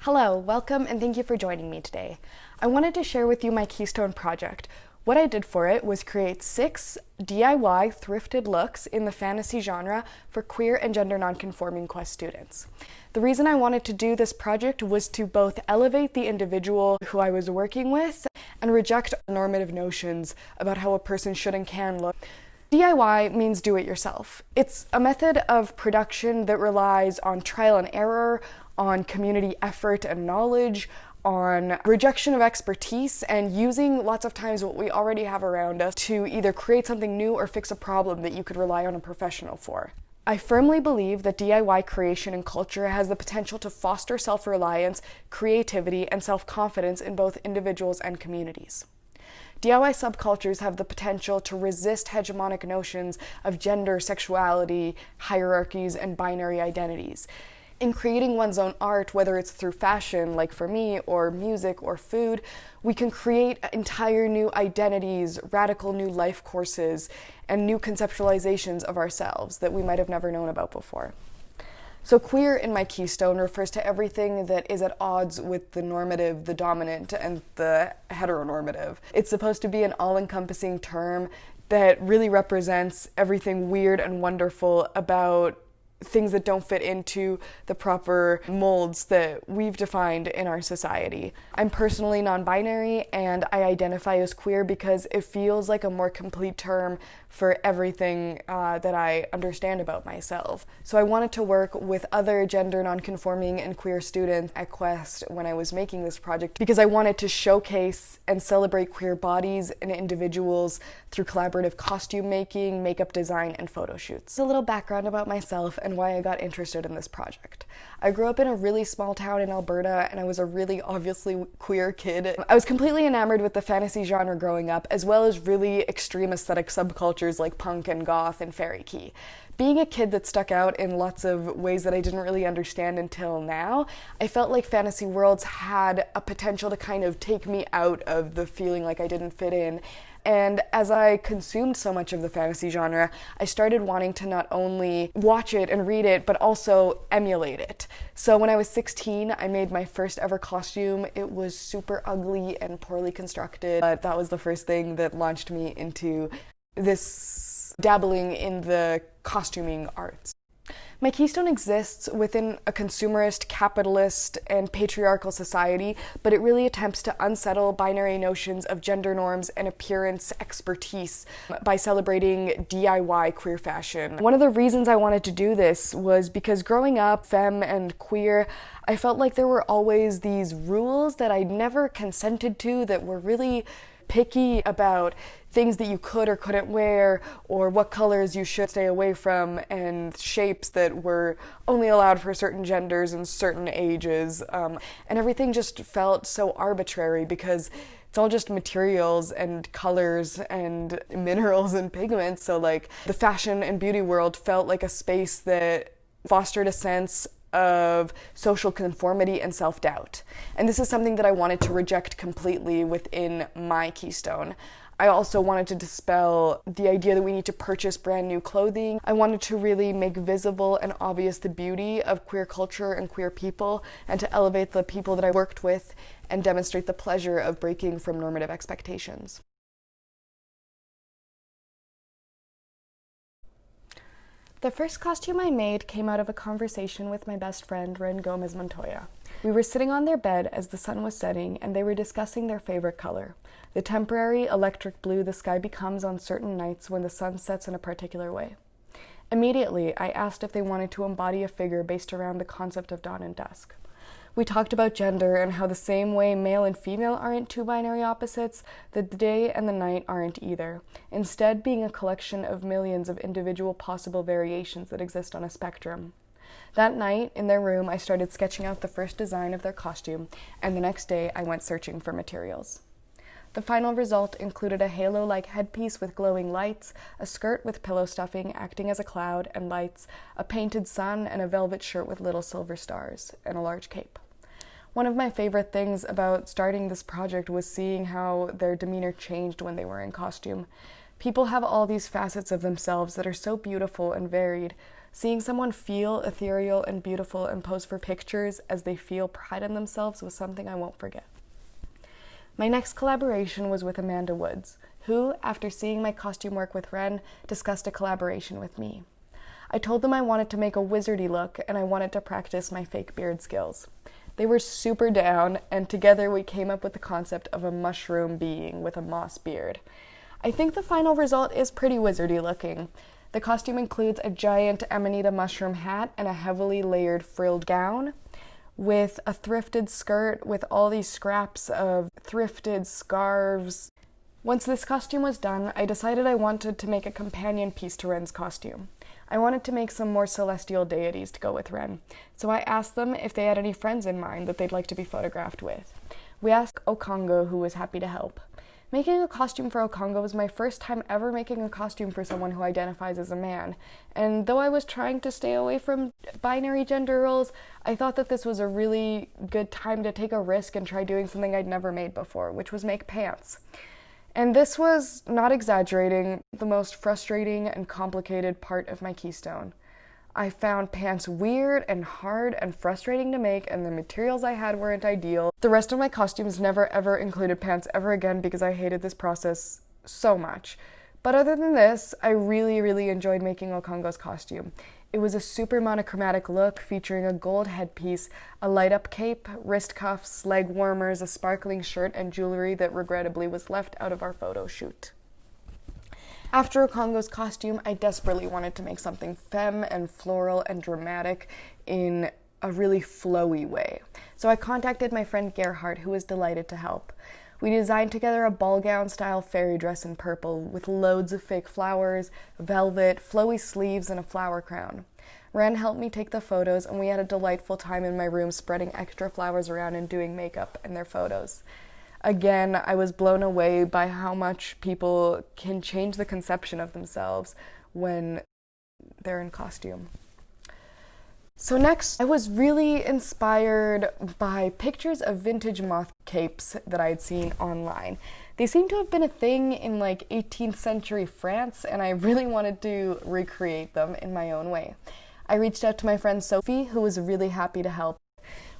Hello, welcome, and thank you for joining me today. I wanted to share with you my Keystone project. What I did for it was create 6 DIY thrifted looks in the fantasy genre for queer and gender nonconforming Quest students. The reason I wanted to do this project was to both elevate the individual who I was working with and reject normative notions about how a person should and can look. DIY means do it yourself. It's a method of production that relies on trial and error, on community effort and knowledge, on rejection of expertise, and using lots of times what we already have around us to either create something new or fix a problem that you could rely on a professional for. I firmly believe that DIY creation and culture has the potential to foster self-reliance, creativity, and self-confidence in both individuals and communities. DIY subcultures have the potential to resist hegemonic notions of gender, sexuality, hierarchies, and binary identities. In creating one's own art, whether it's through fashion, like for me, or music or food, we can create entire new identities, radical new life courses, and new conceptualizations of ourselves that we might have never known about before. So queer in my Keystone refers to everything that is at odds with the normative, the dominant, and the heteronormative. It's supposed to be an all-encompassing term that really represents everything weird and wonderful about things that don't fit into the proper molds that we've defined in our society. I'm personally non-binary, and I identify as queer because it feels like a more complete term for everything that I understand about myself. So I wanted to work with other gender non-conforming and queer students at Quest when I was making this project because I wanted to showcase and celebrate queer bodies and individuals through collaborative costume making, makeup design, and photo shoots. A little background about myself and why I got interested in this project. I grew up in a really small town in Alberta, and I was a really obviously queer kid. I was completely enamored with the fantasy genre growing up, as well as really extreme aesthetic subcultures like punk and goth and fairy key. Being a kid that stuck out in lots of ways that I didn't really understand until now, I felt like fantasy worlds had a potential to kind of take me out of the feeling like I didn't fit in. And as I consumed so much of the fantasy genre, I started wanting to not only watch it and read it, but also emulate it. So when I was 16, I made my first ever costume. It was super ugly and poorly constructed, but that was the first thing that launched me into this dabbling in the costuming arts. My Keystone exists within a consumerist, capitalist, and patriarchal society, but it really attempts to unsettle binary notions of gender norms and appearance expertise by celebrating DIY queer fashion. One of the reasons I wanted to do this was because growing up, femme and queer, I felt like there were always these rules that I never consented to that were really picky about things that you could or couldn't wear, or what colors you should stay away from, and shapes that were only allowed for certain genders and certain ages. And everything just felt so arbitrary because it's all just materials and colors and minerals and pigments. So like the fashion and beauty world felt like a space that fostered a sense of social conformity and self-doubt. And this is something that I wanted to reject completely within my Keystone. I also wanted to dispel the idea that we need to purchase brand new clothing. I wanted to really make visible and obvious the beauty of queer culture and queer people, and to elevate the people that I worked with and demonstrate the pleasure of breaking from normative expectations. The first costume I made came out of a conversation with my best friend, Renata Gómez Montoya. We were sitting on their bed as the sun was setting, and they were discussing their favorite color, the temporary electric blue the sky becomes on certain nights when the sun sets in a particular way. Immediately, I asked if they wanted to embody a figure based around the concept of dawn and dusk. We talked about gender and how the same way male and female aren't two binary opposites, the day and the night aren't either, instead being a collection of millions of individual possible variations that exist on a spectrum. That night, in their room, I started sketching out the first design of their costume, and the next day I went searching for materials. The final result included a halo-like headpiece with glowing lights, a skirt with pillow stuffing acting as a cloud and lights, a painted sun, and a velvet shirt with little silver stars, and a large cape. One of my favorite things about starting this project was seeing how their demeanor changed when they were in costume. People have all these facets of themselves that are so beautiful and varied, Seeing someone feel ethereal and beautiful and pose for pictures as they feel pride in themselves was something I won't forget. My next collaboration was with Amanda Woods, who, after seeing my costume work with Ren, discussed a collaboration with me. I told them I wanted to make a wizardy look and I wanted to practice my fake beard skills. They were super down, and together we came up with the concept of a mushroom being with a moss beard. I think the final result is pretty wizardy looking. The costume includes a giant amanita mushroom hat and a heavily layered frilled gown, with a thrifted skirt with all these scraps of thrifted scarves. Once this costume was done, I decided I wanted to make a companion piece to Ren's costume. I wanted to make some more celestial deities to go with Ren, so I asked them if they had any friends in mind that they'd like to be photographed with. We asked Okongo, who was happy to help. Making a costume for Okongo was my first time ever making a costume for someone who identifies as a man, and though I was trying to stay away from binary gender roles, I thought that this was a really good time to take a risk and try doing something I'd never made before, which was make pants. And this was, not exaggerating, the most frustrating and complicated part of my keystone. I found pants weird and hard and frustrating to make, and the materials I had weren't ideal. The rest of my costumes never ever included pants ever again because I hated this process so much. But other than this, I really enjoyed making Okongo's costume. It was a super monochromatic look featuring a gold headpiece, a light-up cape, wrist cuffs, leg warmers, a sparkling shirt, and jewelry that regrettably was left out of our photo shoot. After Okongo's costume, I desperately wanted to make something femme and floral and dramatic in a really flowy way. So I contacted my friend Gerhardt, who was delighted to help. We designed together a ball gown style fairy dress in purple with loads of fake flowers, velvet, flowy sleeves, and a flower crown. Ren helped me take the photos, and we had a delightful time in my room spreading extra flowers around and doing makeup in their photos. Again, I was blown away by how much people can change the conception of themselves when they're in costume. So next, I was really inspired by pictures of vintage moth capes that I had seen online. They seem to have been a thing in like 18th century France, and I really wanted to recreate them in my own way. I reached out to my friend Sophie, who was really happy to help.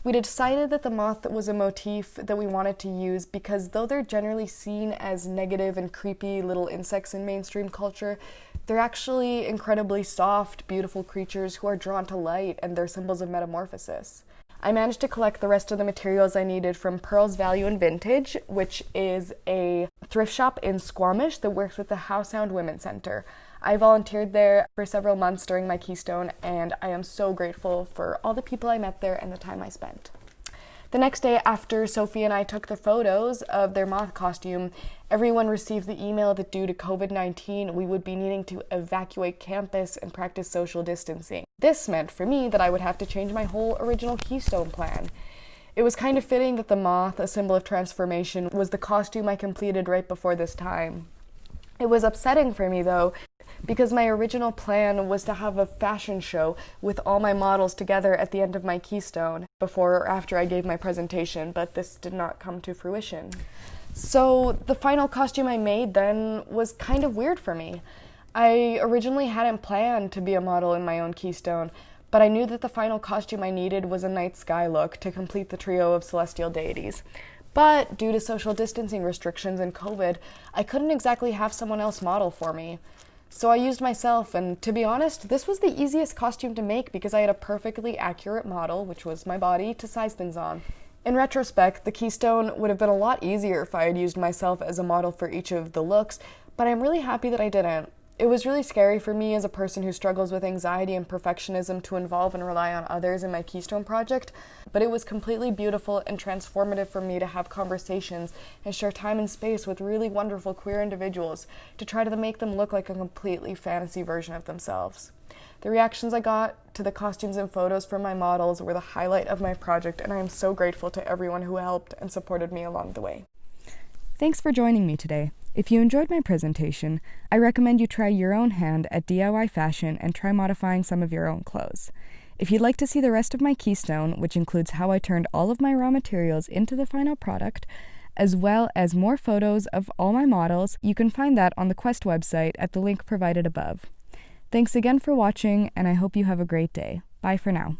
We decided that the moth was a motif that we wanted to use because though they're generally seen as negative and creepy little insects in mainstream culture, they're actually incredibly soft, beautiful creatures who are drawn to light, and they're symbols of metamorphosis. I managed to collect the rest of the materials I needed from Pearl's Value and Vintage, which is a thrift shop in Squamish that works with the Howsound Women's Center. I volunteered there for several months during my Keystone, and I am so grateful for all the people I met there and the time I spent. The next day, after Sophie and I took the photos of their moth costume, everyone received the email that due to COVID-19, we would be needing to evacuate campus and practice social distancing. This meant for me that I would have to change my whole original Keystone plan. It was kind of fitting that the moth, a symbol of transformation, was the costume I completed right before this time. It was upsetting for me, though, because my original plan was to have a fashion show with all my models together at the end of my Keystone, before or after I gave my presentation, but this did not come to fruition. So the final costume I made then was kind of weird for me. I originally hadn't planned to be a model in my own Keystone, but I knew that the final costume I needed was a night sky look to complete the trio of celestial deities. But due to social distancing restrictions and COVID, I couldn't exactly have someone else model for me. So I used myself, and to be honest, this was the easiest costume to make because I had a perfectly accurate model, which was my body, to size things on. In retrospect, the Keystone would have been a lot easier if I had used myself as a model for each of the looks, but I'm really happy that I didn't. It was really scary for me as a person who struggles with anxiety and perfectionism to involve and rely on others in my Keystone project, but it was completely beautiful and transformative for me to have conversations and share time and space with really wonderful queer individuals to try to make them look like a completely fantasy version of themselves. The reactions I got to the costumes and photos from my models were the highlight of my project, and I am so grateful to everyone who helped and supported me along the way. Thanks for joining me today. If you enjoyed my presentation, I recommend you try your own hand at DIY fashion and try modifying some of your own clothes. If you'd like to see the rest of my Keystone, which includes how I turned all of my raw materials into the final product, as well as more photos of all my models, you can find that on the Quest website at the link provided above. Thanks again for watching, and I hope you have a great day. Bye for now.